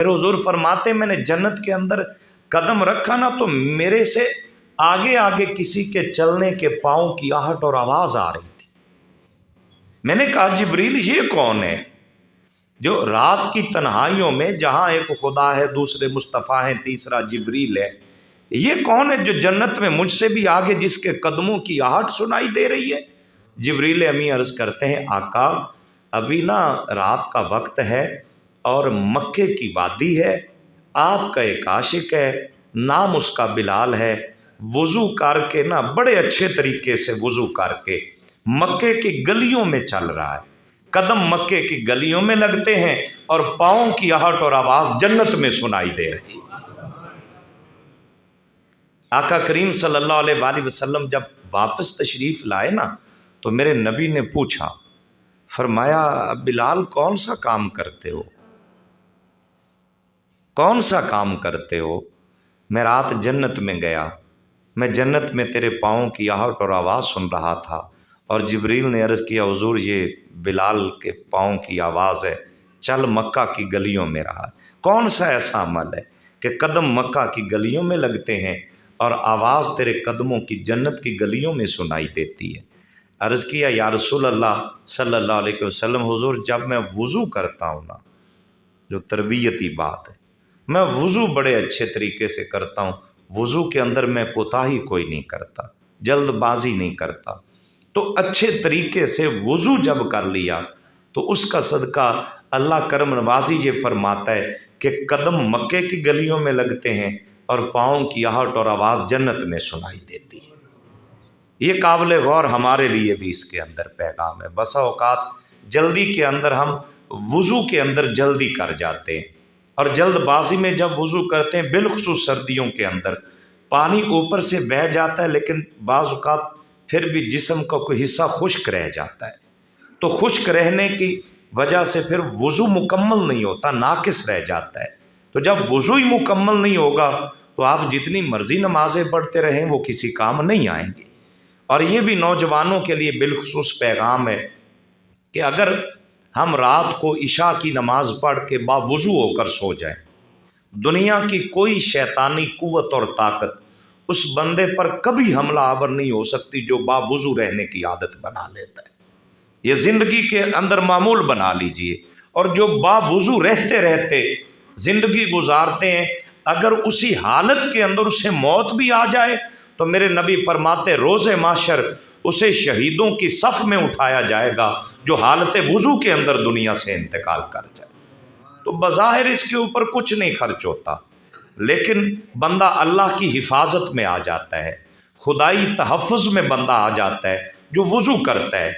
پھر حضور فرماتے میں نے جنت کے اندر قدم رکھا نا تو میرے سے آگے آگے کسی کے چلنے کے پاؤں کی آہٹ اور آواز آ رہی تھی۔ میں نے کہا جبریل یہ کون ہے جو رات کی تنہائیوں میں، جہاں ایک خدا ہے، دوسرے مصطفیٰ ہیں، تیسرا جبریل ہے، یہ کون ہے جو جنت میں مجھ سے بھی آگے جس کے قدموں کی آہٹ سنائی دے رہی ہے؟ جبریل امی عرض کرتے ہیں آقا ابھی نا رات کا وقت ہے اور مکے کی وادی ہے، آپ کا ایک عاشق ہے، نام اس کا بلال ہے، وضو کر کے نا بڑے اچھے طریقے سے وضو کر کے مکے کی گلیوں میں چل رہا ہے، قدم مکے کی گلیوں میں لگتے ہیں اور پاؤں کی آہٹ اور آواز جنت میں سنائی دے رہی۔ آقا کریم صلی اللہ علیہ وآلہ وسلم جب واپس تشریف لائے نا تو میرے نبی نے پوچھا، فرمایا بلال کون سا کام کرتے ہو؟ کون سا کام کرتے ہو؟ میں رات جنت میں گیا، میں جنت میں تیرے پاؤں کی آہٹ اور آواز سن رہا تھا، اور جبریل نے عرض کیا حضور یہ بلال کے پاؤں کی آواز ہے، چل مکہ کی گلیوں میں رہا۔ کون سا ایسا عمل ہے کہ قدم مکہ کی گلیوں میں لگتے ہیں اور آواز تیرے قدموں کی جنت کی گلیوں میں سنائی دیتی ہے؟ عرض کیا یا رسول اللہ صلی اللہ علیہ وسلم حضور جب میں وضو کرتا ہوں نا، جو تربیتی بات ہے، میں وضو بڑے اچھے طریقے سے کرتا ہوں، وضو کے اندر میں کوتاہی کوئی نہیں کرتا، جلد بازی نہیں کرتا، تو اچھے طریقے سے وضو جب کر لیا تو اس کا صدقہ اللہ کرم نوازی یہ فرماتا ہے کہ قدم مکے کی گلیوں میں لگتے ہیں اور پاؤں کی آہٹ اور آواز جنت میں سنائی دیتی ہے۔ یہ قابل غور ہمارے لیے بھی اس کے اندر پیغام ہے۔ بسا اوقات جلدی کے اندر ہم وضو کے اندر جلدی کر جاتے ہیں، اور جلد بازی میں جب وضو کرتے ہیں بالخصوص سردیوں کے اندر پانی اوپر سے بہہ جاتا ہے، لیکن بعض اوقات پھر بھی جسم کا کوئی حصہ خشک رہ جاتا ہے، تو خشک رہنے کی وجہ سے پھر وضو مکمل نہیں ہوتا، ناقص رہ جاتا ہے۔ تو جب وضو ہی مکمل نہیں ہوگا تو آپ جتنی مرضی نمازیں پڑھتے رہیں وہ کسی کام نہیں آئیں گی۔ اور یہ بھی نوجوانوں کے لیے بالخصوص پیغام ہے کہ اگر ہم رات کو عشاء کی نماز پڑھ کے باوضو ہو کر سو جائیں، دنیا کی کوئی شیطانی قوت اور طاقت اس بندے پر کبھی حملہ آور نہیں ہو سکتی جو باوضو رہنے کی عادت بنا لیتا ہے۔ یہ زندگی کے اندر معمول بنا لیجئے، اور جو باوضو رہتے رہتے زندگی گزارتے ہیں، اگر اسی حالت کے اندر اسے موت بھی آ جائے تو میرے نبی فرماتے روز محشر اسے شہیدوں کی صف میں اٹھایا جائے گا جو حالت وضو کے اندر دنیا سے انتقال کر جائے۔ تو بظاہر اس کے اوپر کچھ نہیں خرچ ہوتا، لیکن بندہ اللہ کی حفاظت میں آ جاتا ہے، خدائی تحفظ میں بندہ آ جاتا ہے جو وضو کرتا ہے۔